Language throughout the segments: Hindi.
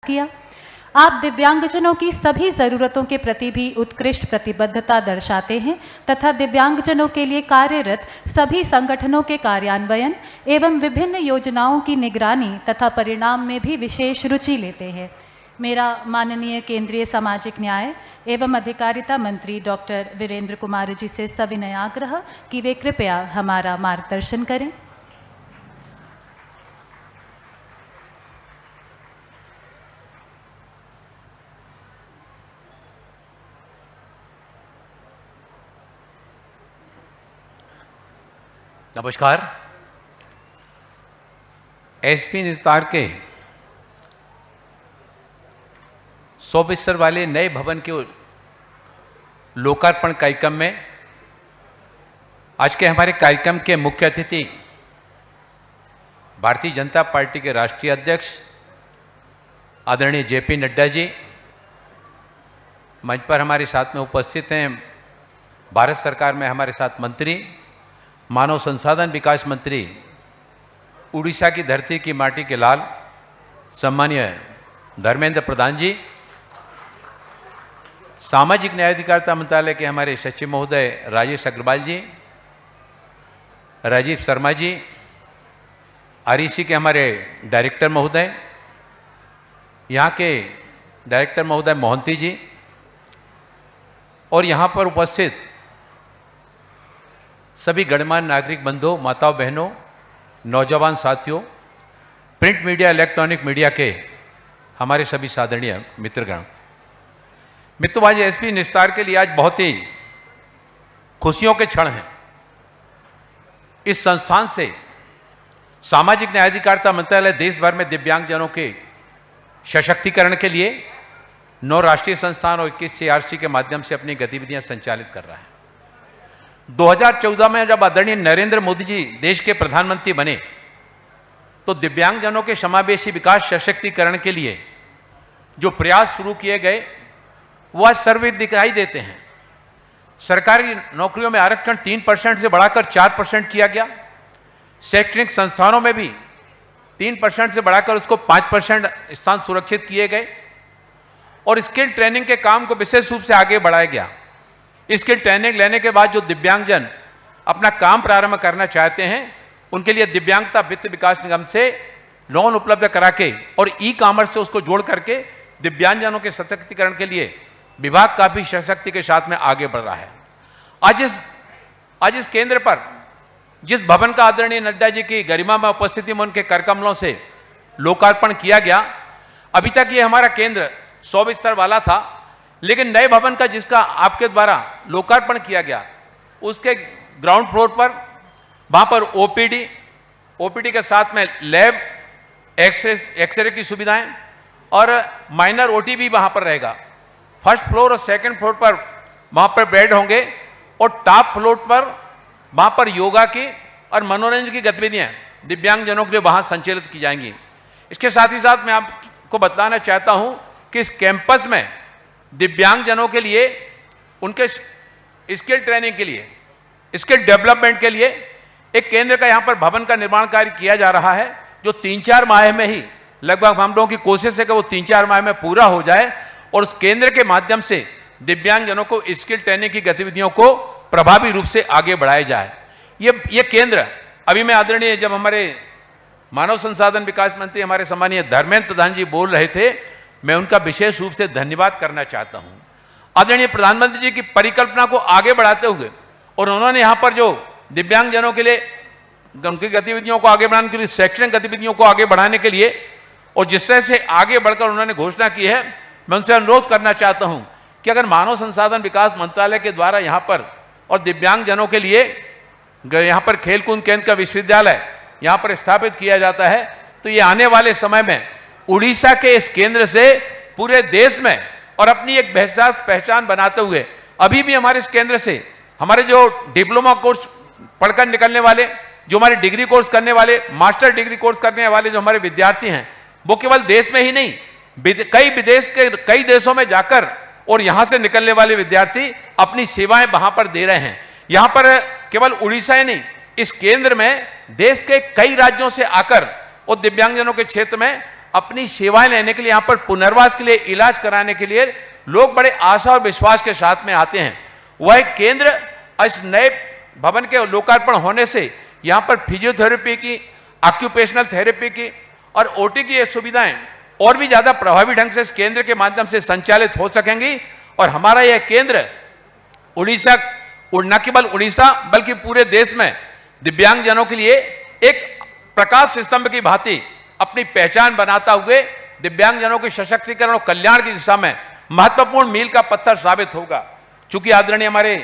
किया। आप दिव्यांगजनों की सभी ज़रूरतों के प्रति भी उत्कृष्ट प्रतिबद्धता दर्शाते हैं तथा दिव्यांगजनों के लिए कार्यरत सभी संगठनों के कार्यान्वयन एवं विभिन्न योजनाओं की निगरानी तथा परिणाम में भी विशेष रुचि लेते हैं। मेरा माननीय केंद्रीय सामाजिक न्याय एवं अधिकारिता मंत्री डॉक्टर वीरेंद्र कुमार जी से सविनय आग्रह कि वे कृपया हमारा मार्गदर्शन करें। नमस्कार। एसपी निस्तार के 100 बिस्तर वाले नए भवन के लोकार्पण कार्यक्रम में आज के हमारे कार्यक्रम के मुख्य अतिथि भारतीय जनता पार्टी के राष्ट्रीय अध्यक्ष आदरणीय जेपी नड्डा जी मंच पर हमारे साथ में उपस्थित हैं। भारत सरकार में हमारे साथ मंत्री मानव संसाधन विकास मंत्री उड़ीसा की धरती की माटी के लाल सम्मानीय धर्मेंद्र प्रधान जी, सामाजिक न्याय अधिकारिता मंत्रालय के हमारे सचिव महोदय राजेश अग्रवाल जी, राजीव शर्मा जी, आरईसी के हमारे डायरेक्टर महोदय, यहाँ के डायरेक्टर महोदय मोहंती जी और यहाँ पर उपस्थित सभी गणमान्य नागरिक बंधुओं, माताओं, बहनों, नौजवान साथियों, प्रिंट मीडिया, इलेक्ट्रॉनिक मीडिया के हमारे सभी सादरणीय मित्रगण। मित्रों, आज एसपी निस्तार के लिए आज बहुत ही खुशियों के क्षण हैं। इस संस्थान से सामाजिक न्याय अधिकारिता मंत्रालय देश भर में दिव्यांगजनों के सशक्तिकरण के लिए 9 राष्ट्रीय संस्थान और 21 सीआरसी के माध्यम से अपनी गतिविधियां संचालित कर रहा है। 2014 में जब आदरणीय नरेंद्र मोदी जी देश के प्रधानमंत्री बने तो दिव्यांगजनों के समावेशी विकास सशक्तिकरण के लिए जो प्रयास शुरू किए गए वो आज सर्वविदित दिखाई देते हैं। सरकारी नौकरियों में आरक्षण 3% से बढ़ाकर 4% किया गया। शैक्षणिक संस्थानों में भी 3% से बढ़ाकर उसको 5% स्थान सुरक्षित किए गए और स्किल ट्रेनिंग के काम को विशेष रूप से आगे बढ़ाया गया। स्किल ट्रेनिंग लेने के बाद जो दिव्यांगजन अपना काम प्रारंभ करना चाहते हैं उनके लिए दिव्यांगता वित्त विकास निगम से लोन उपलब्ध करा के और ई कॉमर्स से उसको जोड़ करके दिव्यांगजनों के सशक्तिकरण के लिए विभाग काफी सशक्ति के साथ में आगे बढ़ रहा है। आज इस केंद्र पर जिस भवन का आदरणीय नड्डा जी की गरिमा में उपस्थिति में उनके करकमलों से लोकार्पण किया गया, अभी तक ये हमारा केंद्र 100 बिस्तर वाला था, लेकिन नए भवन का जिसका आपके द्वारा लोकार्पण किया गया उसके ग्राउंड फ्लोर पर वहां पर ओपीडी के साथ में लैब, एक्सरे की सुविधाएं और माइनर ओटी भी वहां पर रहेगा। फर्स्ट फ्लोर और सेकंड फ्लोर पर वहां पर बेड होंगे और टॉप फ्लोर पर वहां पर योगा की और मनोरंजन की गतिविधियां दिव्यांगजनों के लिए वहां संचालित की जाएंगी। इसके साथ ही साथ मैं आपको बताना चाहता हूं कि इस कैंपस में दिव्यांगजनों के लिए उनके स्किल ट्रेनिंग के लिए, स्किल डेवलपमेंट के लिए एक केंद्र का यहां पर भवन का निर्माण कार्य किया जा रहा है, जो 3-4 माह में ही लगभग हम लोगों की कोशिश है कि वो 3-4 माह में पूरा हो जाए और उस केंद्र के माध्यम से दिव्यांगजनों को स्किल ट्रेनिंग की गतिविधियों को प्रभावी रूप से आगे बढ़ाया जाए। ये केंद्र अभी मैं आदरणीय जब हमारे मानव संसाधन विकास मंत्री हमारे सम्मानीय धर्मेंद्र प्रधान जी बोल रहे थे, मैं उनका विशेष रूप से धन्यवाद करना चाहता हूं। आदरणीय प्रधानमंत्री जी की परिकल्पना को आगे बढ़ाते हुए और उन्होंने यहां पर जो दिव्यांगजनों के लिए उनकी गतिविधियों को आगे बढ़ाने के लिए, शैक्षणिक गतिविधियों को आगे बढ़ाने के लिए और जिस तरह से आगे बढ़कर उन्होंने घोषणा की है, मैं उनसे अनुरोध करना चाहता हूं कि अगर मानव संसाधन विकास मंत्रालय के द्वारा यहां पर और दिव्यांगजनों के लिए यहां पर खेलकूद केंद्र का विश्वविद्यालय यहां पर स्थापित किया जाता है तो ये आने वाले समय में उड़ीसा के इस केंद्र से पूरे देश में और अपनी एक पहचान बनाते हुए अभी भी हमारे इस केंद्र से हमारे जो डिप्लोमा कोर्स पढ़कर निकलने वाले, जो हमारे डिग्री कोर्स करने वाले, मास्टर डिग्री कोर्स करने वाले जो हमारे विद्यार्थी हैं, वो केवल देश में ही नहीं कई देशों में जाकर और यहां से निकलने वाले विद्यार्थी अपनी सेवाएं वहां पर दे रहे हैं। यहां पर केवल उड़ीसा ही नहीं, इस केंद्र में देश के कई राज्यों से आकर और दिव्यांगजनों के क्षेत्र में अपनी सेवाएं लेने के लिए, यहां पर पुनर्वास के लिए, इलाज कराने के लिए लोग बड़े आशा और विश्वास के साथ में आते हैं। वह केंद्र इस नए भवन के लोकार्पण होने से यहां पर फिजियोथेरेपी की, ऑक्यूपेशनल थेरेपी की और ओटी की ये सुविधाएं और भी ज्यादा प्रभावी ढंग से इस केंद्र के माध्यम से संचालित हो सकेंगी। और हमारा यह केंद्र उड़ीसा, न केवल उड़ीसा बल्कि पूरे देश में दिव्यांगजनों के लिए एक प्रकाश स्तंभ की भांति अपनी पहचान बनाता हुए दिव्यांगजनों के सशक्तिकरण और कल्याण की दिशा में महत्वपूर्ण मील का पत्थर साबित होगा। चूंकि आदरणीय हमारे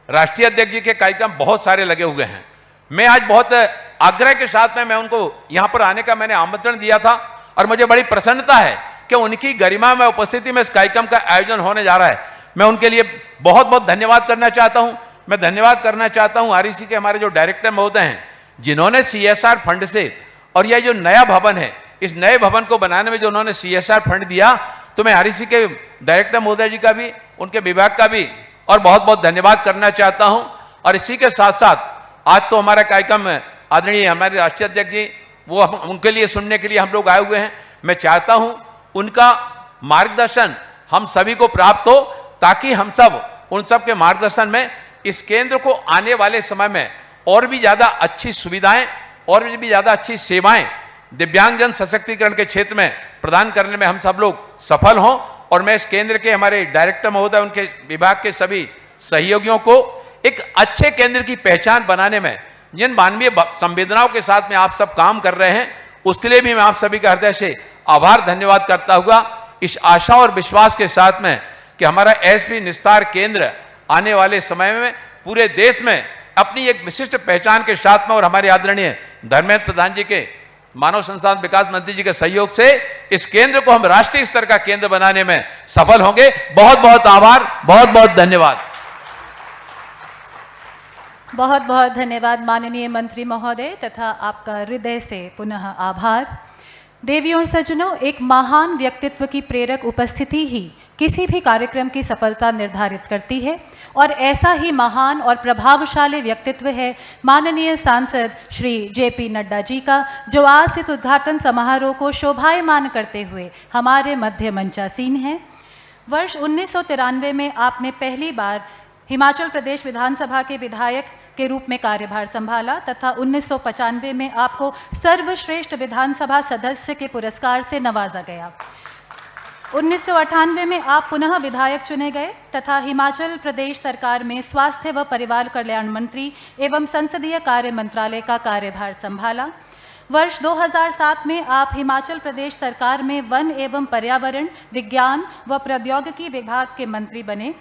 राष्ट्रीय अध्यक्ष जी के कार्यक्रम बहुत सारे लगे हुए हैं, मैं आज बहुत आग्रह के साथ में मैं उनको यहां पर आने का मैंने आमंत्रण दिया था और मुझे बड़ी प्रसन्नता है कि उनकी गरिमा में उपस्थिति में इस कार्यक्रम का आयोजन होने जा रहा है। मैं उनके लिए बहुत बहुत धन्यवाद करना चाहता हूं। मैं धन्यवाद करना चाहता हूं आरईसी के हमारे जो डायरेक्टर महोदय हैं, जिन्होंने सीएसआर फंड से, और यह जो नया भवन है, इस नए भवन को बनाने में जो उन्होंने सीएसआर फंड दिया, तो मैं आरईसी के डायरेक्टर महोदय जी का भी, उनके विभाग का भी और बहुत बहुत धन्यवाद करना चाहता हूं। और इसी के साथ साथ आज तो हमारा कार्यक्रम आदरणीय हमारे राष्ट्रीय अध्यक्ष जी वो उनके लिए सुनने के लिए हम लोग आए हुए हैं। मैं चाहता हूं उनका मार्गदर्शन हम सभी को प्राप्त हो, ताकि हम सब उन सब के मार्गदर्शन में इस केंद्र को आने वाले समय में और भी ज्यादा अच्छी सुविधाएं और भी ज्यादा अच्छी सेवाएं दिव्यांगजन सशक्तिकरण के क्षेत्र में प्रदान करने में हम सब लोग सफल हों। और मैं इस केंद्र के हमारे डायरेक्टर महोदय, उनके विभाग के सभी सहयोगियों को एक अच्छे केंद्र की पहचान बनाने में जिन मानवीय संवेदनाओं के साथ में आप सब काम कर रहे हैं, उसके लिए भी मैं आप सभी का हृदय से आभार धन्यवाद करता हुआ इस आशा और विश्वास के साथ में कि हमारा एसपी निस्तार केंद्र आने वाले समय में पूरे देश में अपनी एक विशिष्ट पहचान के साथ में और हमारे आदरणीय धर्मेंद्र प्रधान जी के मानव संसाधन विकास मंत्री जी के सहयोग से इस केंद्र को हम राष्ट्रीय स्तर का केंद्र बनाने में सफल होंगे। बहुत बहुत आभार, बहुत बहुत धन्यवाद। बहुत बहुत धन्यवाद माननीय मंत्री महोदय, तथा आपका हृदय से पुनः आभार। देवियों और सज्जनों, एक महान व्यक्तित्व की प्रेरक उपस्थिति ही किसी भी कार्यक्रम की सफलता निर्धारित करती है, और ऐसा ही महान और प्रभावशाली व्यक्तित्व है माननीय सांसद श्री जेपी नड्डा जी का, जो आज इस उद्घाटन समारोह को शोभायमान करते हुए हमारे मध्य मंचासीन हैं। वर्ष 1993 में आपने पहली बार हिमाचल प्रदेश विधानसभा के विधायक के रूप में कार्यभार संभाला, तथा 1995 में आपको सर्वश्रेष्ठ विधानसभा सदस्य के पुरस्कार से नवाजा गया। 1998 में आप पुनः विधायक चुने गए तथा हिमाचल प्रदेश सरकार में स्वास्थ्य व परिवार कल्याण मंत्री एवं संसदीय कार्य मंत्रालय का कार्यभार संभाला। वर्ष 2007 में आप हिमाचल प्रदेश सरकार में वन एवं पर्यावरण, विज्ञान व प्रौद्योगिकी विभाग के मंत्री बने।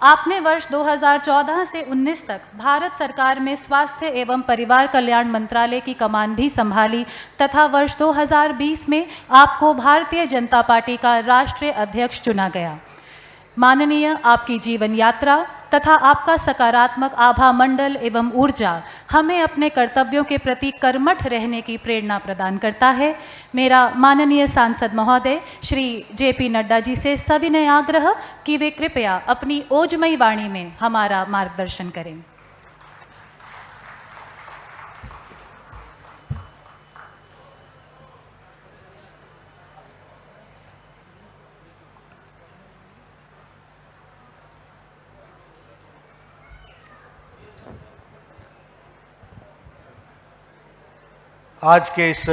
आपने वर्ष 2014 से 19 तक भारत सरकार में स्वास्थ्य एवं परिवार कल्याण मंत्रालय की कमान भी संभाली, तथा वर्ष 2020 में आपको भारतीय जनता पार्टी का राष्ट्रीय अध्यक्ष चुना गया। माननीय, आपकी जीवन यात्रा तथा आपका सकारात्मक आभा मंडल एवं ऊर्जा हमें अपने कर्तव्यों के प्रति कर्मठ रहने की प्रेरणा प्रदान करता है। मेरा माननीय सांसद महोदय श्री जेपी नड्डा जी से सविनय आग्रह कि वे कृपया अपनी ओजमयी वाणी में हमारा मार्गदर्शन करें। आज के इस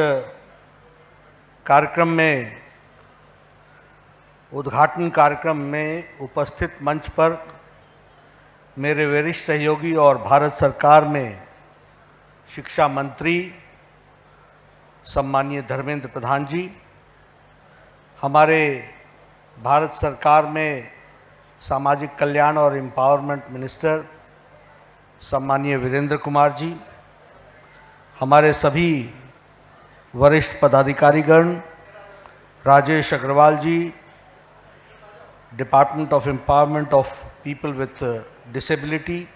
कार्यक्रम में, उद्घाटन कार्यक्रम में उपस्थित मंच पर मेरे वरिष्ठ सहयोगी और भारत सरकार में शिक्षा मंत्री सम्माननीय धर्मेंद्र प्रधान जी, हमारे भारत सरकार में सामाजिक कल्याण और एम्पावरमेंट मिनिस्टर सम्माननीय वीरेंद्र कुमार जी, हमारे सभी वरिष्ठ पदाधिकारीगण, Rajesh Agarwal ji, department of empowerment of people with disability,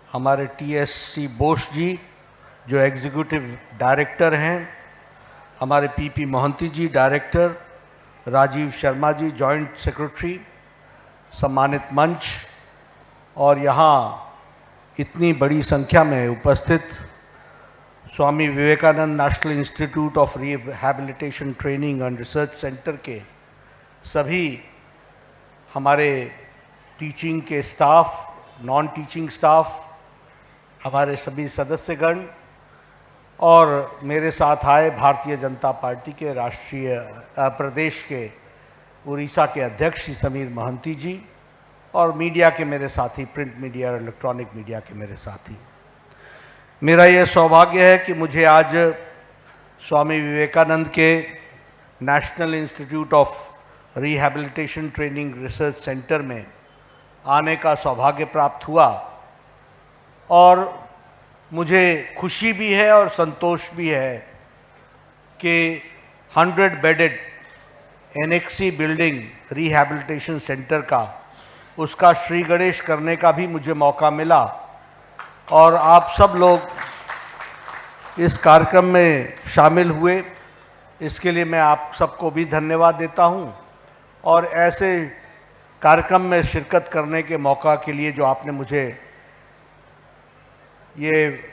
हमारे TSC बोस जी जो एग्जीक्यूटिव डायरेक्टर हैं, हमारे PP Mohanty ji director, Rajiv Sharma ji joint secretary, सम्मानित मंच और यहाँ इतनी बड़ी संख्या में उपस्थित Swami Vivekananda national institute of rehabilitation training and research centre के सभी हमारे टीचिंग के स्टाफ, नॉन टीचिंग स्टाफ, हमारे सभी सदस्यगण और मेरे साथ आए भारतीय जनता पार्टी के राष्ट्रीय प्रदेश के उड़ीसा के अध्यक्ष श्री समीर महंती जी और मीडिया के मेरे साथी, प्रिंट मीडिया और इलेक्ट्रॉनिक मीडिया के मेरे साथी। मेरा यह सौभाग्य है कि मुझे आज स्वामी विवेकानंद के national institute of rehabilitation training research centre में आने का सौभाग्य प्राप्त हुआ और मुझे खुशी भी है और संतोष भी है कि 100 bedded annexe building rehabilitation centre का उसका श्री गणेश करने का भी मुझे मौका मिला और आप सब लोग इस कार्यक्रम में शामिल हुए, इसके लिए मैं आप सबको भी धन्यवाद देता हूं और ऐसे कार्यक्रम में शिरकत करने के मौका के लिए जो आपने मुझे ये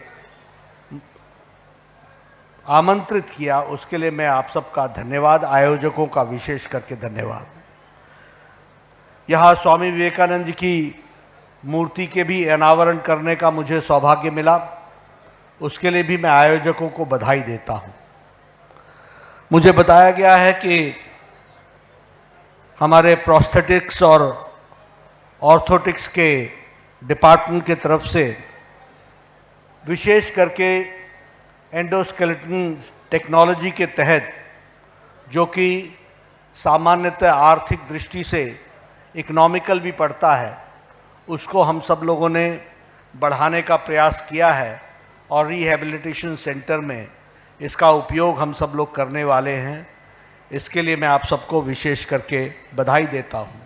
आमंत्रित किया उसके लिए मैं आप सबका धन्यवाद, आयोजकों का विशेष करके धन्यवाद। यहाँ स्वामी विवेकानंद जी की मूर्ति के भी अनावरण करने का मुझे सौभाग्य मिला, उसके लिए भी मैं आयोजकों को बधाई देता हूँ। मुझे बताया गया है कि हमारे प्रोस्थेटिक्स और ऑर्थोटिक्स के डिपार्टमेंट की तरफ से विशेष करके एंडोस्केलेटन टेक्नोलॉजी के तहत, जो कि सामान्यतः आर्थिक दृष्टि से इकोनॉमिकल भी पड़ता है, उसको हम सब लोगों ने बढ़ाने का प्रयास किया है और रिहैबिलिटेशन सेंटर में इसका उपयोग हम सब लोग करने वाले हैं। इसके लिए मैं आप सबको विशेष करके बधाई देता हूँ।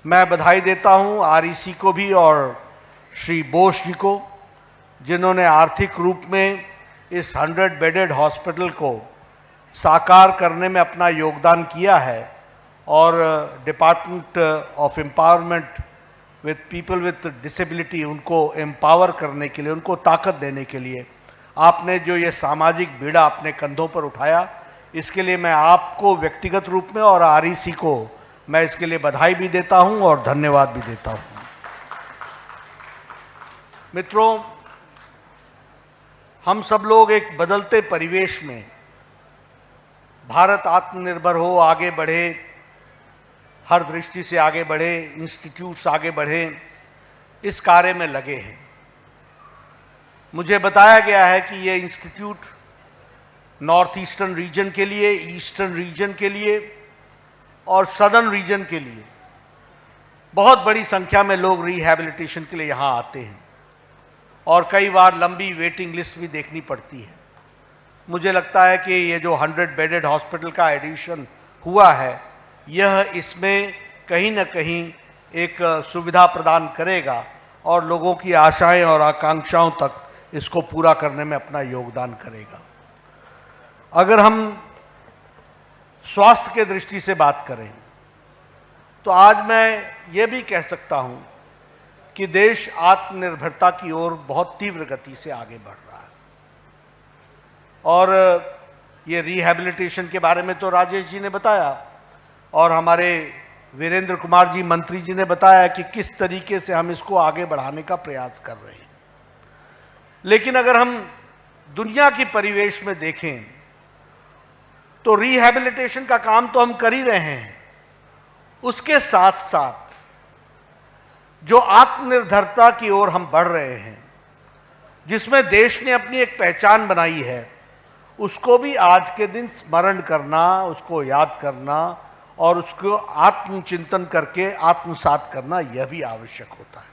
मैं बधाई देता हूँ आरईसी को भी और श्री बोस जी को, जिन्होंने आर्थिक रूप में इस 100 बेडेड हॉस्पिटल को साकार करने में अपना योगदान किया है और department of empowerment with people with disability, उनको एम्पावर करने के लिए, उनको ताकत देने के लिए आपने जो ये सामाजिक बीड़ा अपने कंधों पर उठाया, इसके लिए मैं आपको व्यक्तिगत रूप में और आरईसी को मैं इसके लिए बधाई भी देता हूं और धन्यवाद भी देता हूं। मित्रों, हम सब लोग एक बदलते परिवेश में भारत आत्मनिर्भर हो, आगे बढ़े, हर दृष्टि से आगे बढ़े, इंस्टीट्यूट्स आगे बढ़े, इस कार्य में लगे हैं। मुझे बताया गया है कि ये इंस्टीट्यूट नॉर्थ ईस्टर्न रीजन के लिए, ईस्टर्न रीजन के लिए और सदर्न रीजन के लिए बहुत बड़ी संख्या में लोग रिहैबिलिटेशन के लिए यहाँ आते हैं और कई बार लंबी वेटिंग लिस्ट भी देखनी पड़ती है। मुझे लगता है कि ये जो 100 बेडेड हॉस्पिटल का एडिशन हुआ है, यह इसमें कहीं न कहीं एक सुविधा प्रदान करेगा और लोगों की आशाएं और आकांक्षाओं तक इसको पूरा करने में अपना योगदान करेगा। अगर हम स्वास्थ्य के दृष्टि से बात करें तो आज मैं ये भी कह सकता हूं कि देश आत्मनिर्भरता की ओर बहुत तीव्र गति से आगे बढ़ रहा है और ये रिहैबिलिटेशन के बारे में तो राजेश जी ने बताया और हमारे वीरेंद्र कुमार जी मंत्री जी ने बताया कि किस तरीके से हम इसको आगे बढ़ाने का प्रयास कर रहे हैं। लेकिन अगर हम दुनिया की परिवेश में देखें तो रिहैबिलिटेशन का काम तो हम कर ही रहे हैं, उसके साथ साथ जो आत्मनिर्भरता की ओर हम बढ़ रहे हैं, जिसमें देश ने अपनी एक पहचान बनाई है, उसको भी आज के दिन स्मरण करना, उसको याद करना और उसको आत्मचिंतन करके आत्मसात करना, यह भी आवश्यक होता है।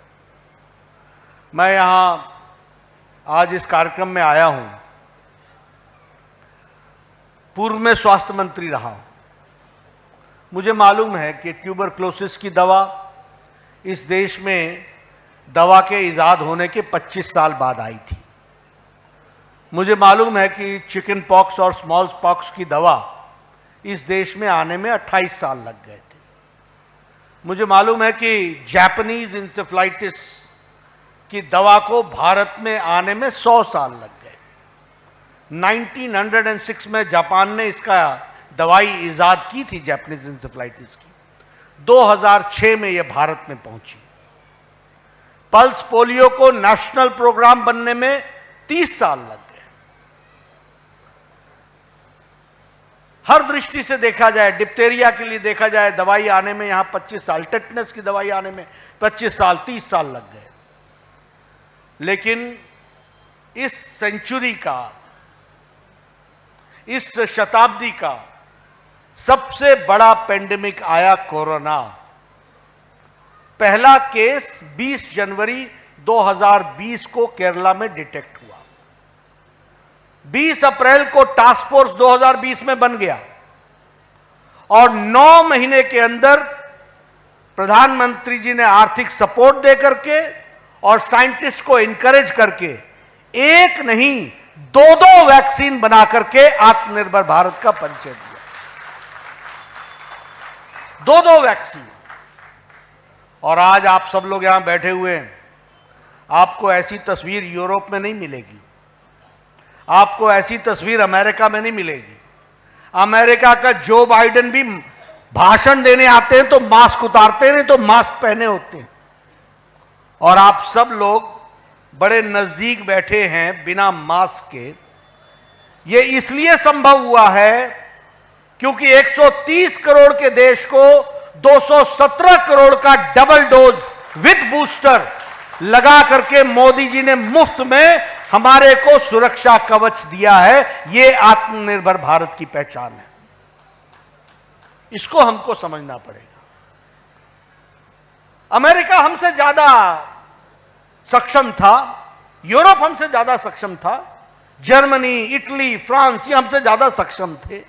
मैं यहां आज इस कार्यक्रम में आया हूं, पूर्व में स्वास्थ्य मंत्री रहा हूं। मुझे मालूम है कि ट्यूबरक्लोसिस की दवा इस देश में दवा के इजाद होने के 25 साल बाद आई थी। मुझे मालूम है कि चिकन पॉक्स और स्मॉल पॉक्स की दवा इस देश में आने में 28 साल लग गए थे। मुझे मालूम है कि जापानीज इंसेफ्लाइटिस की दवा को भारत में आने में 100 साल लग गए। 1906 में जापान ने इसका दवाई इजाद की थी, जापानीज इंसेफ्लाइटिस की। 2006 में यह भारत में पहुंची। पल्स पोलियो को नेशनल प्रोग्राम बनने में 30 साल लग गए। हर दृष्टि से देखा जाए, डिप्थेरिया के लिए देखा जाए, दवाई आने में यहां 25 साल, टेटनस की दवाई आने में 25 साल 30 साल लग गए। लेकिन इस सेंचुरी का, इस शताब्दी का सबसे बड़ा पेंडेमिक आया कोरोना। पहला केस 20 जनवरी 2020 को केरला में डिटेक्ट हुआ। 20 अप्रैल को टास्क फोर्स 2020 में बन गया और 9 महीने के अंदर प्रधानमंत्री जी ने आर्थिक सपोर्ट दे करके और साइंटिस्ट को इनकरेज करके एक नहीं 2 वैक्सीन बना करके आत्मनिर्भर भारत का परिचय दिया। 2 वैक्सीन। और आज आप सब लोग यहां बैठे हुए हैं, आपको ऐसी तस्वीर यूरोप में नहीं मिलेगी, आपको ऐसी तस्वीर अमेरिका में नहीं मिलेगी। अमेरिका का जो बाइडेन भी भाषण देने आते हैं तो मास्क उतारते हैं, नहीं तो मास्क पहने होते हैं। और आप सब लोग बड़े नजदीक बैठे हैं बिना मास्क के। यह इसलिए संभव हुआ है क्योंकि 130 करोड़ के देश को 217 करोड़ का डबल डोज विद बूस्टर लगा करके मोदी जी ने मुफ्त में हमारे को सुरक्षा कवच दिया है। यह आत्मनिर्भर भारत की पहचान है। इसको हमको समझना पड़ेगा। अमेरिका हमसे ज्यादा सक्षम था, यूरोप हमसे ज्यादा सक्षम था, जर्मनी, इटली, फ्रांस ये हमसे ज्यादा सक्षम थे,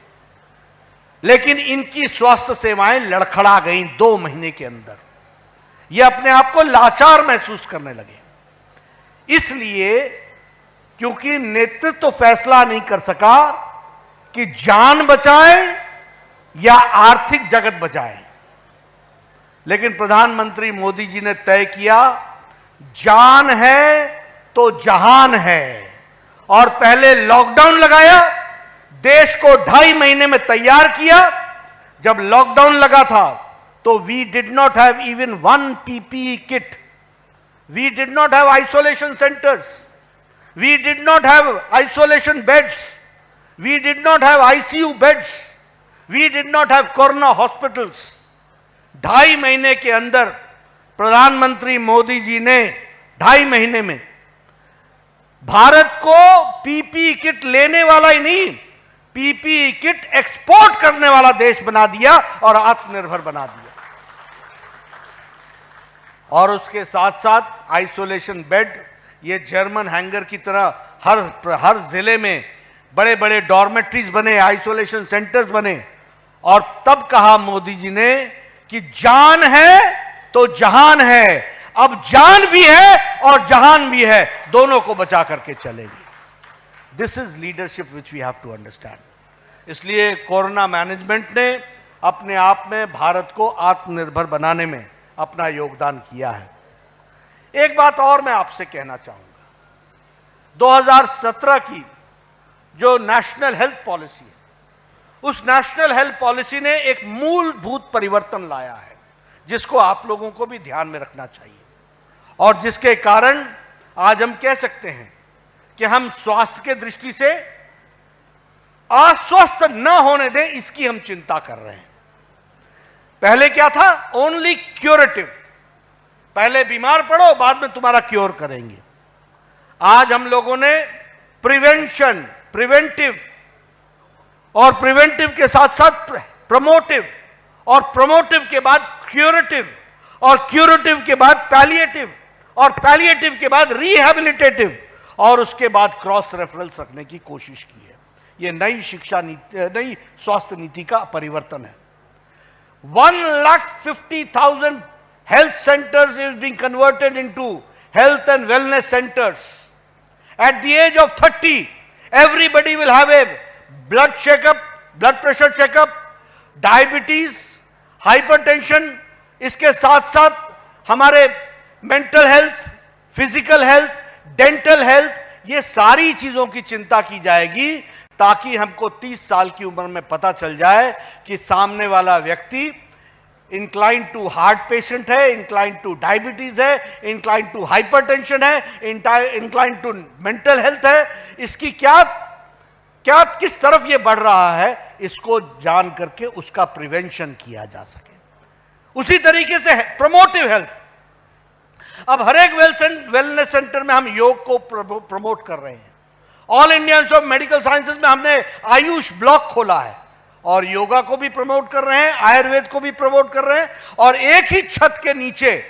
लेकिन इनकी स्वास्थ्य सेवाएं लड़खड़ा गईं 2 महीने के अंदर। ये अपने आप को लाचार महसूस करने लगे। इसलिए क्योंकि नेतृत्व तो फैसला नहीं कर सका कि जान बचाएं या आर्थिक जगत बचाएं, लेकिन प्रधानमंत्री मोदी जी ने तय किया जान है तो जहान है। और पहले लॉकडाउन लगाया, देश को 2.5 महीने में तैयार किया। जब लॉकडाउन लगा था तो we did not have even 1 PPE kit, we did not have isolation centres, we did not have isolation beds, we did not have ICU beds, we did not have corona hospitals. 2.5 महीने के अंदर प्रधानमंत्री मोदी जी ने 2.5 महीने में भारत को PPE किट लेने वाला ही नहीं, PPE किट एक्सपोर्ट करने वाला देश बना दिया और आत्मनिर्भर बना दिया। और उसके साथ साथ आइसोलेशन बेड, ये जर्मन हैंगर की तरह हर जिले में बड़े बड़े डॉर्मेट्रीज बने, आइसोलेशन सेंटर्स बने। और तब कहा मोदी जी ने कि जान है तो जहान है। अब जान भी है और जहान भी है, दोनों को बचा करके चलेगी। This is leadership which we have to understand. इसलिए कोरोना मैनेजमेंट ने अपने आप में भारत को आत्मनिर्भर बनाने में अपना योगदान किया है। एक बात और मैं आपसे कहना चाहूंगा, 2017 की जो नेशनल हेल्थ पॉलिसी है, उस नेशनल हेल्थ पॉलिसी ने एक मूलभूत परिवर्तन लाया है, जिसको आप लोगों को भी ध्यान में रखना चाहिए और जिसके कारण आज हम कह सकते हैं कि हम स्वास्थ्य के दृष्टि से अस्वस्थ न होने दें, इसकी हम चिंता कर रहे हैं। पहले क्या था? ओनली क्यूरेटिव, पहले बीमार पड़ो बाद में तुम्हारा क्योर करेंगे। आज हम लोगों ने प्रिवेंशन, प्रिवेंटिव और प्रिवेंटिव के साथ साथ प्रमोटिव और प्रमोटिव के बाद क्यूरेटिव और क्यूरेटिव के बाद पैलिएटिव और पैलिएटिव के बाद रिहैबिलिटेटिव और उसके बाद क्रॉस रेफरल्स रखने की कोशिश की है। यह नई शिक्षा नीति, नई स्वास्थ्य नीति का परिवर्तन है। 1,50,000 health centers is being converted into health and wellness centers. At the age of 30, everybody will have a blood checkup, blood pressure checkup, diabetes, hypertension. इसके साथ साथ हमारे mental health, physical health, dental health, ये सारी चीजों की चिंता की जाएगी ताकि हमको 30 साल की उम्र में पता चल जाए कि सामने वाला व्यक्ति इंक्लाइन टू हार्ट पेशेंट है, इंक्लाइन टू डायबिटीज है, इंक्लाइन टू हाइपरटेंशन है, इंक्लाइन टू मेंटल हेल्थ है, इसकी क्या किस तरफ ये बढ़ रहा है, इसको जान करके उसका प्रिवेंशन किया जा सके। उसी तरीके से प्रमोटिव हेल्थ, अब हर एक वेलनेस सेंटर में हम योग को प्रमोट कर रहे हैं। All India institute of medical sciences में हमने आयुष ब्लॉक खोला है और योगा को भी प्रमोट कर रहे हैं, आयुर्वेद को भी प्रमोट कर रहे हैं, और एक ही छत के नीचे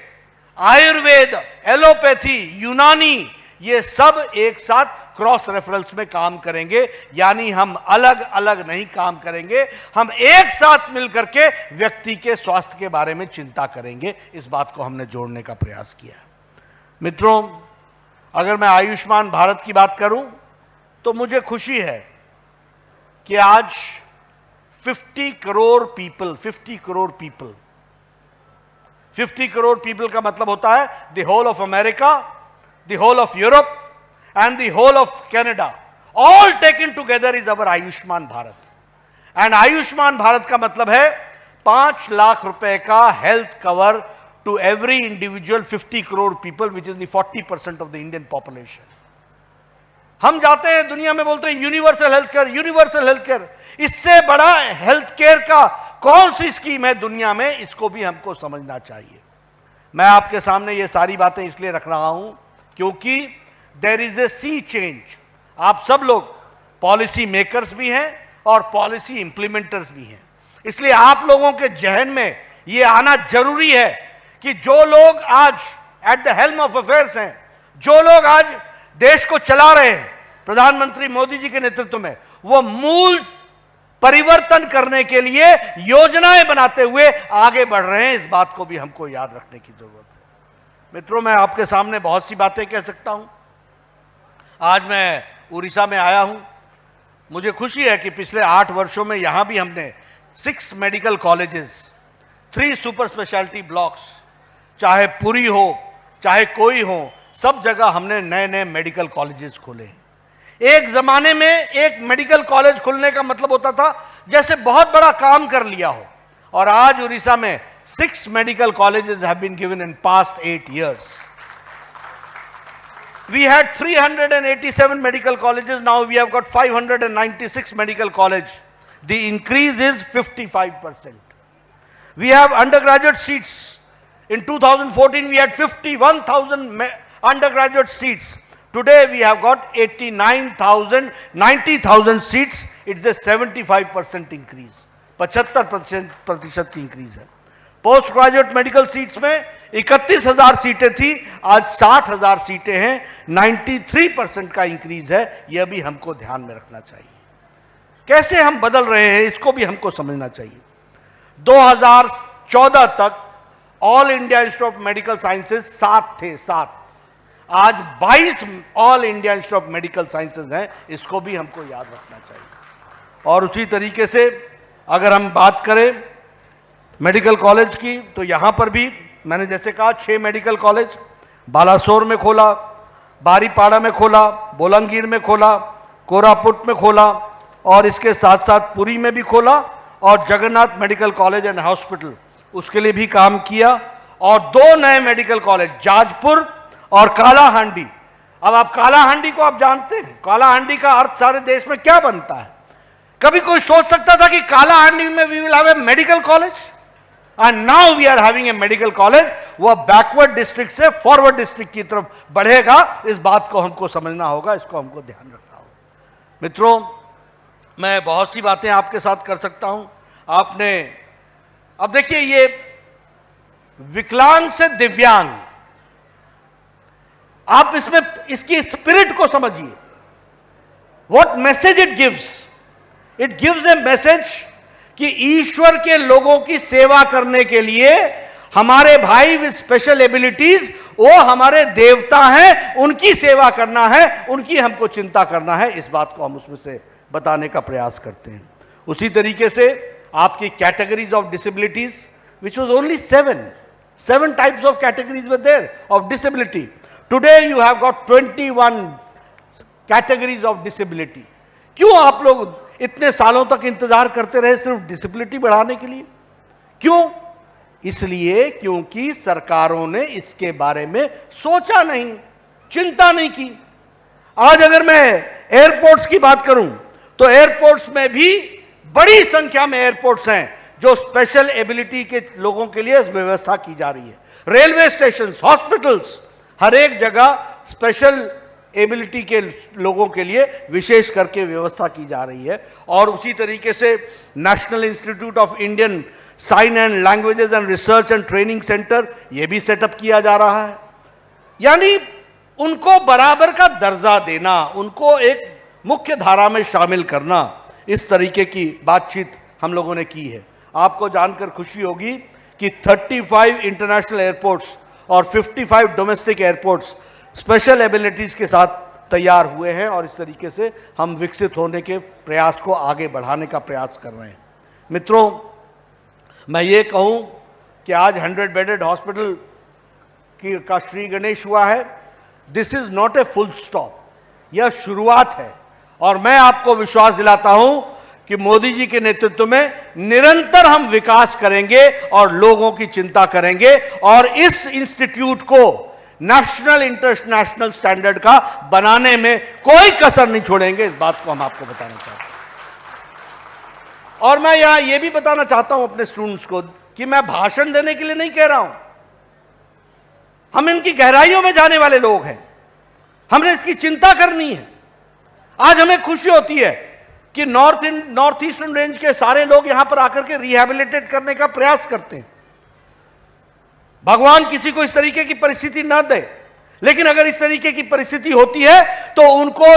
आयुर्वेद, एलोपैथी, यूनानी, ये सब एक साथ क्रॉस रेफरेंस में काम करेंगे। यानी हम अलग अलग नहीं काम करेंगे, हम एक साथ मिलकर के व्यक्ति के स्वास्थ्य के बारे में चिंता करेंगे। इस बात को हमने जोड़ने का प्रयास किया। मित्रों, अगर मैं आयुष्मान भारत की बात करूं तो मुझे खुशी है कि आज 50 करोड़ पीपल का मतलब होता है the whole of America, the whole of Europe and the whole of Canada, all taken together is our Ayushman Bharat. And Ayushman Bharat का मतलब है 5 लाख रुपए का health cover to every individual 50 crore people, which is the 40% of the Indian population. हम जाते हैं दुनिया में बोलते हैं universal health care, universal health care. इससे बड़ा हेल्थ केयर का कौन सी स्कीम है दुनिया में, इसको भी हमको समझना चाहिए। मैं आपके सामने ये सारी बातें इसलिए रख रहा हूं क्योंकि there is a sea change. आप सब लोग पॉलिसी मेकर्स भी हैं और पॉलिसी इंप्लीमेंटर्स भी हैं, इसलिए आप लोगों के जहन में यह आना जरूरी है कि जो लोग आज at the helm of affairs हैं, जो लोग आज देश को चला रहे हैं प्रधानमंत्री मोदी जी के नेतृत्व में, वो मूल परिवर्तन करने के लिए योजनाएं बनाते हुए आगे बढ़ रहे हैं। इस बात को भी हमको याद रखने की जरूरत है। मित्रों, मैं आपके सामने बहुत सी बातें कह सकता हूं। आज मैं उड़ीसा में आया हूं, मुझे खुशी है कि पिछले 8 वर्षों में यहां भी हमने 6 medical colleges, 3 super speciality blocks, चाहे पुरी हो चाहे कोई हो, सब जगह हमने नए नए मेडिकल कॉलेजेस खोले। एक जमाने में एक मेडिकल कॉलेज खुलने का मतलब होता था जैसे बहुत बड़ा काम कर लिया हो, और आज उड़ीसा में 6 medical colleges have been given in past 8 years. We had 387 medical colleges, now we have got 596 medical college. The increase is 55%. We have undergraduate seats. In 2014 we had 51,000 undergraduate seats. Today we have got 89,000, 90,000 seats. It's a 75% increase. 75% की increase है। पोस्ट ग्रेजुएट मेडिकल सीट्स में 31,000 सीटें थी, आज 60,000 सीटें हैं। 93% का इंक्रीज है। यह भी हमको ध्यान में रखना चाहिए। कैसे हम बदल रहे हैं इसको भी हमको समझना चाहिए। 2014 तक all India institute of medical sciences 7 थे, 7। आज 22 all India institute of medical sciences हैं, इसको भी हमको याद रखना चाहिए। और उसी तरीके से अगर हम बात करें मेडिकल कॉलेज की, तो यहां पर भी मैंने जैसे कहा 6 मेडिकल कॉलेज बालासोर में खोला, बारीपाड़ा में खोला, बोलांगीर में खोला, कोरापुट में खोला, और इसके साथ साथ पुरी में भी खोला, और Jagannath medical college and hospital उसके लिए भी काम किया, और 2 नए मेडिकल कॉलेज जाजपुर और कालाहांडी। अब आप कालाहांडी को आप जानते हैं, कालाहांडी का अर्थ सारे देश में क्या बनता है? कभी कोई सोच सकता था कि कालाहांडी में we will have a medical college? And now we are having a medical college. वह बैकवर्ड डिस्ट्रिक्ट से फॉरवर्ड डिस्ट्रिक्ट की तरफ बढ़ेगा। इस बात को हमको समझना होगा, इसको हमको ध्यान रखना होगा। मित्रों, मैं बहुत सी बातें आपके साथ कर सकता हूं। आपने अब देखिए, ये विकलांग से दिव्यांग, आप इसमें इसकी स्पिरिट को समझिए। What message it gives? It gives A message कि ईश्वर के लोगों की सेवा करने के लिए हमारे भाई विद स्पेशल एबिलिटीज, वो हमारे देवता हैं, उनकी सेवा करना है, उनकी हमको चिंता करना है। इस बात को हम उसमें से बताने का प्रयास करते हैं। उसी तरीके से आपकी categories of disabilities, which was only 7 types of categories were there of disability. Today you have got 21 categories of disability. क्यों आप लोग इतने सालों तक इंतजार करते रहे सिर्फ डिसेबिलिटी बढ़ाने के लिए? क्यों? इसलिए क्योंकि सरकारों ने इसके बारे में सोचा नहीं, चिंता नहीं की। आज अगर मैं एयरपोर्ट्स की बात करूं तो एयरपोर्ट्स में भी बड़ी संख्या में एयरपोर्ट्स हैं जो स्पेशल एबिलिटी के लोगों के लिए व्यवस्था की जा रही है। रेलवे स्टेशन, हॉस्पिटल्स, हर एक जगह स्पेशल एबिलिटी के लोगों के लिए विशेष करके व्यवस्था की जा रही है। और उसी तरीके से national institute of Indian sign and languages and research and training centre यह भी सेटअप किया जा रहा है। यानी उनको बराबर का दर्जा देना, उनको एक मुख्य धारा में शामिल करना, इस तरीके की बातचीत हम लोगों ने की है। आपको जानकर खुशी होगी कि 35 इंटरनेशनल एयरपोर्ट्स और 55 डोमेस्टिक एयरपोर्ट्स स्पेशल एबिलिटीज के साथ तैयार हुए हैं और इस तरीके से हम विकसित होने के प्रयास को आगे बढ़ाने का प्रयास कर रहे हैं। मित्रों, मैं ये कहूं कि आज 100 बेडेड हॉस्पिटल का श्री गणेश हुआ है। This is not a full stop, यह शुरुआत है। और मैं आपको विश्वास दिलाता हूं कि मोदी जी के नेतृत्व में निरंतर हम विकास करेंगे और लोगों की चिंता करेंगे और इस इंस्टीट्यूट को नेशनल इंटरनेशनल स्टैंडर्ड का बनाने में कोई कसर नहीं छोड़ेंगे। इस बात को हम आपको बताना चाहते हैं। और मैं यहां यह भी बताना चाहता हूं अपने स्टूडेंट्स को कि मैं भाषण देने के लिए नहीं कह रहा हूं। हम इनकी गहराइयों में जाने वाले लोग हैं, हमने इसकी चिंता करनी है। आज हमें खुशी होती है कि नॉर्थ ईस्टर्न रेंज के सारे लोग यहां पर आकर के रिहैबिलिटेट करने का प्रयास करते हैं। भगवान किसी को इस तरीके की परिस्थिति ना दे, लेकिन अगर इस तरीके की परिस्थिति होती है तो उनको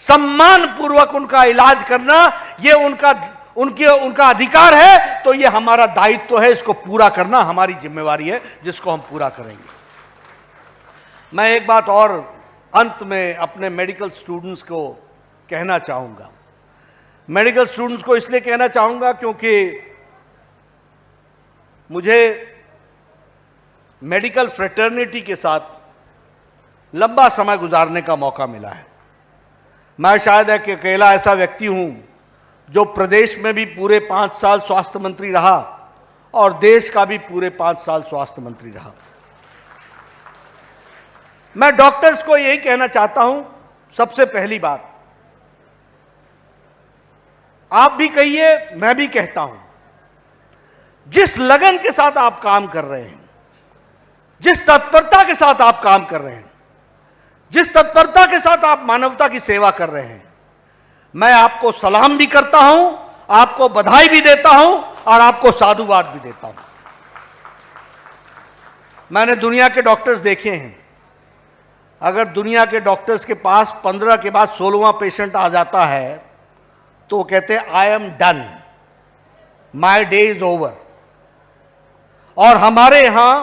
सम्मान पूर्वक उनका इलाज करना ये उनका अधिकार है। तो ये हमारा दायित्व है, इसको पूरा करना हमारी जिम्मेवारी है, जिसको हम पूरा करेंगे। मैं एक बात और अंत में अपने मेडिकल स्टूडेंट्स को कहना चाहूंगा। मेडिकल स्टूडेंट्स को इसलिए कहना चाहूंगा क्योंकि मुझे मेडिकल फ्रेटर्निटी के साथ लंबा समय गुजारने का मौका मिला है। मैं शायद एक अकेला ऐसा व्यक्ति हूं जो प्रदेश में भी पूरे 5 साल स्वास्थ्य मंत्री रहा और देश का भी पूरे 5 साल स्वास्थ्य मंत्री रहा। मैं डॉक्टर्स को यही कहना चाहता हूं, सबसे पहली बात, आप भी कहिए, मैं भी कहता हूं, जिस लगन के साथ आप काम कर रहे हैं, जिस तत्परता के साथ आप काम कर रहे हैं, जिस तत्परता के साथ आप मानवता की सेवा कर रहे हैं, मैं आपको सलाम भी करता हूं, आपको बधाई भी देता हूं और आपको साधुवाद भी देता हूं। मैंने दुनिया के डॉक्टर्स देखे हैं। अगर दुनिया के डॉक्टर्स के पास 15 के बाद 16वां पेशेंट आ जाता है तो वो कहते हैं I am done, my day is over. और हमारे यहां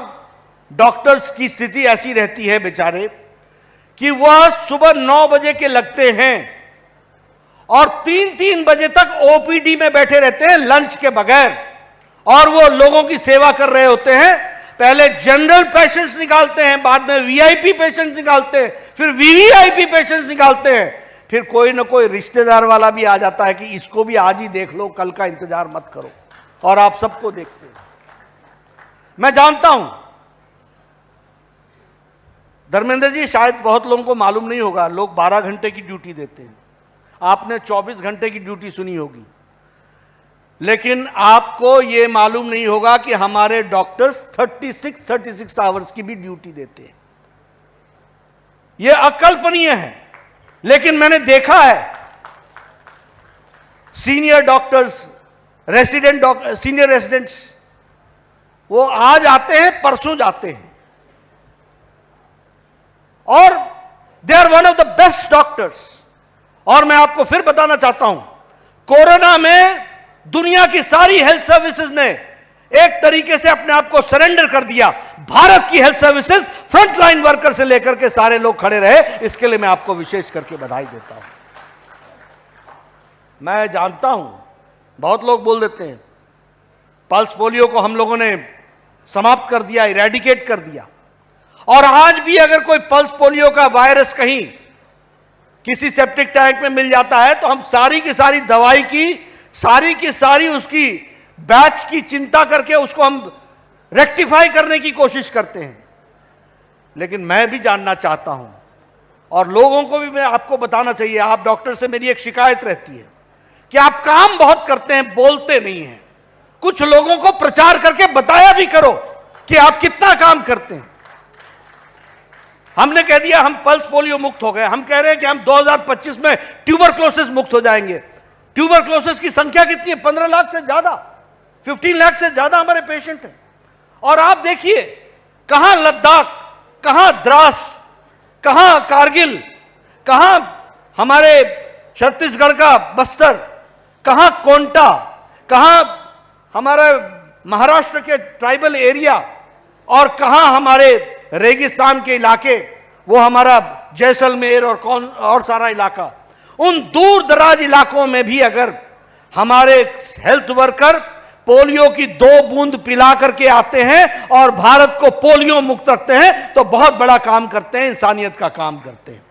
डॉक्टर्स की स्थिति ऐसी रहती है बेचारे कि वह सुबह 9 बजे के लगते हैं और 3-3 बजे तक ओपीडी में बैठे रहते हैं लंच के बगैर, और वो लोगों की सेवा कर रहे होते हैं। पहले जनरल पेशेंट्स निकालते हैं, बाद में वीआईपी पेशेंट्स निकालते हैं, फिर वीवीआईपी पेशेंट्स निकालते हैं, फिर कोई ना कोई रिश्तेदार वाला भी आ जाता है कि इसको भी आज ही देख लो, कल का इंतजार मत करो, और आप सबको देखते हैं। मैं जानता हूं धर्मेंद्र जी, शायद बहुत लोगों को मालूम नहीं होगा, लोग 12 घंटे की ड्यूटी देते हैं, आपने 24 घंटे की ड्यूटी सुनी होगी, लेकिन आपको यह मालूम नहीं होगा कि हमारे डॉक्टर्स 36 आवर्स की भी ड्यूटी देते हैं। यह अकल्पनीय है, लेकिन मैंने देखा है सीनियर डॉक्टर्स, सीनियर रेसिडेंट्स, वो आज आते हैं, परसों जाते हैं, और they are one of the best doctors. और मैं आपको फिर बताना चाहता हूं, कोरोना में दुनिया की सारी हेल्थ सर्विसेज ने एक तरीके से अपने आप को सरेंडर कर दिया। भारत की हेल्थ सर्विसेज फ्रंटलाइन वर्कर से लेकर के सारे लोग खड़े रहे, इसके लिए मैं आपको विशेष करके बधाई देता हूं। मैं जानता हूं बहुत लोग बोल देते हैं पल्स पोलियो को हम लोगों ने समाप्त कर दिया, इरेडिकेट कर दिया, और आज भी अगर कोई पल्स पोलियो का वायरस कहीं किसी सेप्टिक टैंक में मिल जाता है, तो हम सारी की सारी दवाई की सारी उसकी बैच की चिंता करके उसको हम रेक्टिफाई करने की कोशिश करते हैं। लेकिन मैं भी जानना चाहता हूं, और लोगों को भी मैं आपको बताना चाहिए, आप डॉक्टर से मेरी एक शिकायत रहती है कि आप काम बहुत करते हैं, बोलते नहीं हैं। कुछ लोगों को प्रचार करके बताया भी करो कि आप कितना काम करते हैं। हमने कह दिया हम पल्स पोलियो मुक्त हो गए, हम कह रहे हैं कि हम 2025 में ट्यूबरक्लोसिस मुक्त हो जाएंगे। ट्यूबरक्लोसिस की संख्या कितनी है? 15 लाख से ज्यादा, 15 लाख से ज्यादा हमारे पेशेंट हैं। और आप देखिए, कहां लद्दाख, कहां द्रास, कहां कारगिल, कहां हमारे छत्तीसगढ़ का बस्तर, कहां कोंटा, कहां हमारे महाराष्ट्र के ट्राइबल एरिया, और कहां हमारे रेगिस्तान के इलाके, वो हमारा जैसलमेर और सारा इलाका। उन दूर दराज इलाकों में भी अगर हमारे हेल्थ वर्कर पोलियो की 2 बूंद पिला करके आते हैं और भारत को पोलियो मुक्त रखते हैं, तो बहुत बड़ा काम करते हैं, इंसानियत का काम करते हैं।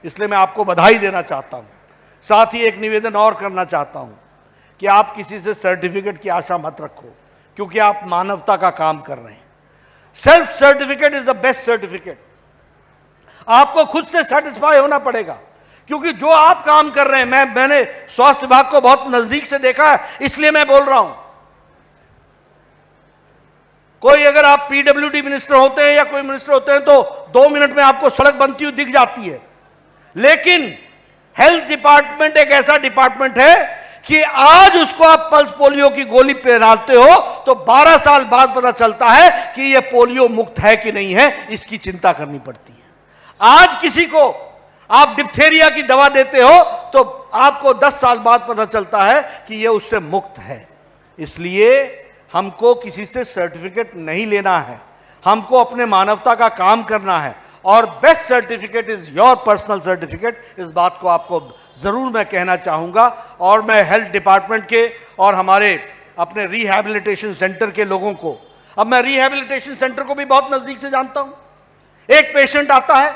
इसलिए मैं आपको बधाई देना चाहता हूं। साथ ही एक निवेदन और करना चाहता हूं कि आप किसी से सर्टिफिकेट की आशा मत रखो, क्योंकि आप मानवता का काम कर रहे हैं। Self certificate is the best certificate. आपको खुद से सेटिस्फाई होना पड़ेगा, क्योंकि जो आप काम कर रहे हैं, मैंने स्वास्थ्य विभाग को बहुत नजदीक से देखा है, इसलिए मैं बोल रहा हूं। कोई अगर आप पीडब्ल्यूडी मिनिस्टर होते हैं या कोई मिनिस्टर होते हैं, तो 2 मिनट में आपको सड़क बनती हुई दिख जाती है। लेकिन हेल्थ डिपार्टमेंट एक ऐसा डिपार्टमेंट है कि आज उसको आप पल्स पोलियो की गोली पहनाते हो तो 12 साल बाद पता चलता है कि यह पोलियो मुक्त है कि नहीं है, इसकी चिंता करनी पड़ती है। आज किसी को आप डिप्थेरिया की दवा देते हो तो आपको 10 साल बाद पता चलता है कि यह उससे मुक्त है। इसलिए हमको किसी से सर्टिफिकेट नहीं लेना है, हमको अपने मानवता का काम करना है, और best certificate is your personal certificate. इस बात को आपको जरूर मैं कहना चाहूंगा। और मैं हेल्थ डिपार्टमेंट के और हमारे अपने रिहैबिलिटेशन सेंटर के लोगों को, अब मैं रिहैबिलिटेशन सेंटर को भी बहुत नजदीक से जानता हूं। एक पेशेंट आता है,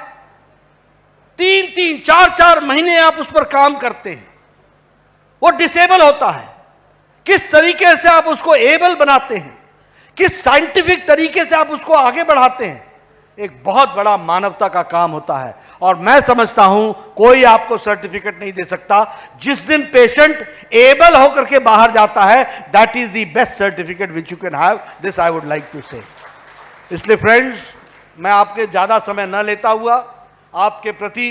3-3, 4-4 महीने आप उस पर काम करते हैं, वो डिसेबल होता है, किस तरीके से आप उसको एबल बनाते हैं, किस साइंटिफिक तरीके से आप उसको आगे बढ़ाते हैं, एक बहुत बड़ा मानवता का काम होता है। और मैं समझता हूं कोई आपको सर्टिफिकेट नहीं दे सकता। जिस दिन पेशेंट एबल होकर के बाहर जाता है, that is the best certificate which you can have. This I would like to say. इसलिए फ्रेंड्स, मैं आपके ज्यादा समय न लेता हुआ आपके प्रति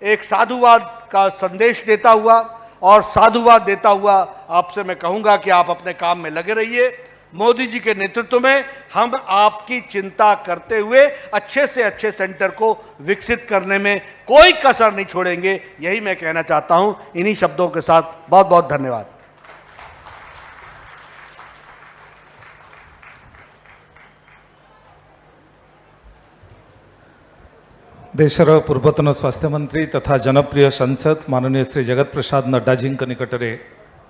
एक साधुवाद का संदेश देता हुआ और साधुवाद देता हुआ आपसे मैं कहूंगा कि आप अपने काम में लगे रहिए। मोदी जी के नेतृत्व में हम आपकी चिंता करते हुए अच्छे से अच्छे सेंटर को विकसित करने में कोई कसर नहीं छोड़ेंगे, यही मैं कहना चाहता हूं। इन्हीं शब्दों के साथ बहुत बहुत धन्यवाद। देशर पूर्वतन स्वास्थ्य मंत्री तथा जनप्रिय सांसद माननीय श्री जगत प्रसाद नड्डा जी निकटरे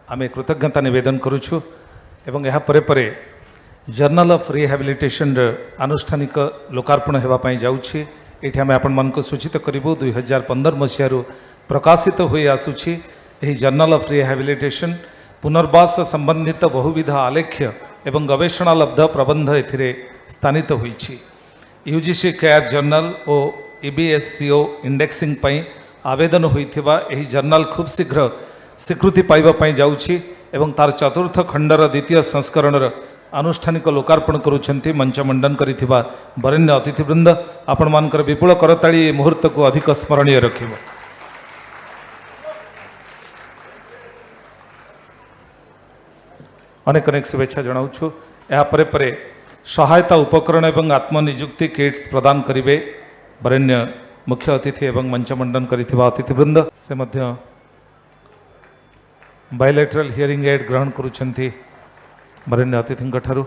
आम कृतज्ञता निवेदन करुछु एवं यह परे परे जर्नल ऑफ रिहैबिलिटेशन आनुष्ठानिक लोकार्पण होगापाई जाउछि। एठी आमे आपण मन को सूचित करिबु 2015 मसीहारु प्रकाशित होई आसुछि। एही जर्नल ऑफ रिहैबिलिटेशन पुनर्वास संबंधित बहुविध आलेख्य एवं गवेषणालब्ध प्रबंध एथिरे स्थानित होईछि। यूजीसी केयर जर्नल और EBSCO इंडेक्सिंग पई आवेदन होइथिबा एही जर्नल खूब शीघ्र स्वीकृति पाइबा पई जाउछि एवं तार चतुर्थ खंडर द्वितीय संस्करणर आनुष्ठानिक लोकार्पण करुछन्ति मंच मंडन करिथिबा वरेण्य अतिथिवृंद। आपण मानकर विपुल करताली ए मुहूर्त को अधिक स्मरणीय रखिबो। अनेक अनेक शुभेच्छा जनाउछु। या परे परे सहायता उपकरण एवं आत्मनिजुक्ति किट्स प्रदान करिवे वरेण्य मुख्य अतिथि एवं मंच मंडन करिथिबा अतिथिवृंद। से मध्य बायलैटरल हियरिंग एड ग्रहण करुछन्ति वरेण्य अतिथिंक ठारू।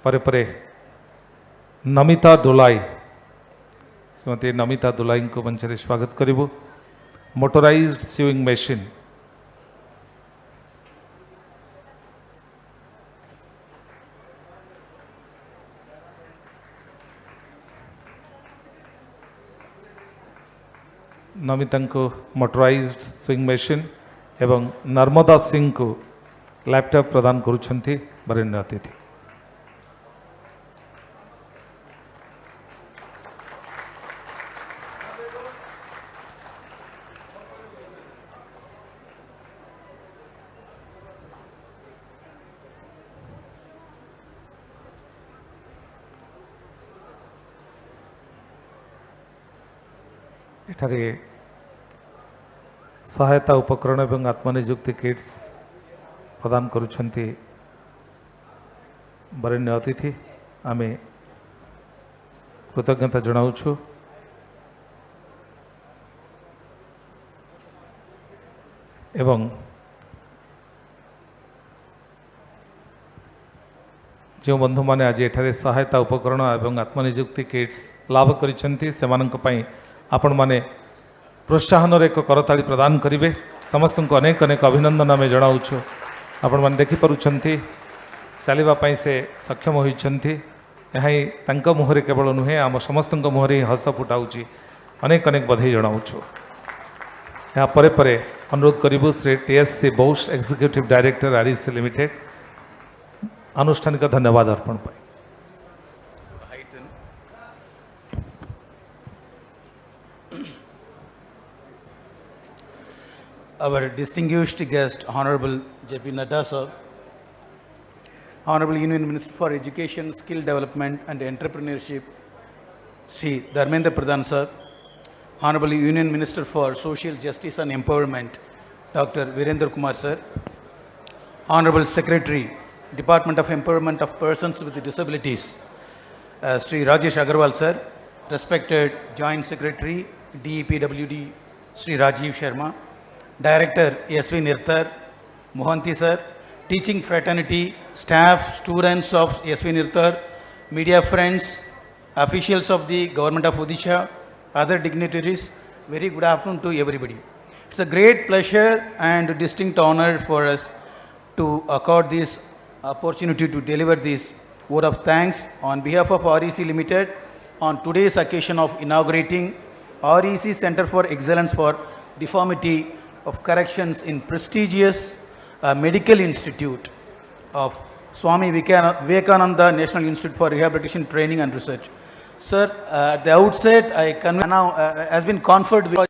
परे परे नमिता डोलाई, श्रीमती नमिता डोलाई को मंच रे स्वागत करिबु। मोटराइज्ड स्यूइंग मशीन नमिता को मोटराइज्ड स्विंग मशीन एवं नर्मदा सिंह को लैपटॉप प्रदान करुछंती वरेण्य अतिथि। एठारे सहायता उपकरण एवं आत्मनिजुक्ति किट्स प्रदान करुछंती वरेण्य अतिथि आमे कृतज्ञता जनाउछु। एवं जो बंधु माने आज एठारे सहायता उपकरण एवं आत्मनिजुक्ति किट्स लाभ करिसेंती सेमानंक पई आपण माने प्रोत्साहन एक करताली प्रदान करेंगे। समस्त को अनेक अनेक अभिनंदन आम जनाऊँ। आपण मैंने देखिपुंट चलवाई से सक्षम होती यहाँ मुहर केवल नुहे आम समस्त मुहर ही हस फुटाऊँच। अनेक अनेक बधाई जनाऊँ। यहाँ परे परे अनुरोध करूँ Shri TSC Bose executive director REC limited आनुष्ठानिक धन्यवाद अर्पण पाई। Our distinguished guest, Honorable J.P. Nadda sir, Honorable Union Minister for Education, Skill Development and Entrepreneurship, Sri Dharmendra Pradhan sir, Honorable Union Minister for Social Justice and Empowerment, Dr. Virendra Kumar sir, Honorable Secretary, Department of Empowerment of Persons with Disabilities, Sri Rajesh Agarwal sir, respected Joint Secretary, DEPWD, Sri Rajiv Sharma, Director S.V. Nirtar, Mohanty sir, teaching fraternity, staff, students of S.V. Nirtar, media friends, officials of the Government of Odisha, other dignitaries, very good afternoon to everybody. It's a great pleasure and distinct honor for us to accord this opportunity to deliver this word of thanks on behalf of REC Limited on today's occasion of inaugurating REC Center for Excellence for Deformity of Corrections in prestigious Medical Institute of Swami Vivekananda National Institute for Rehabilitation Training and Research. Sir, at the outset, I now has been conferred with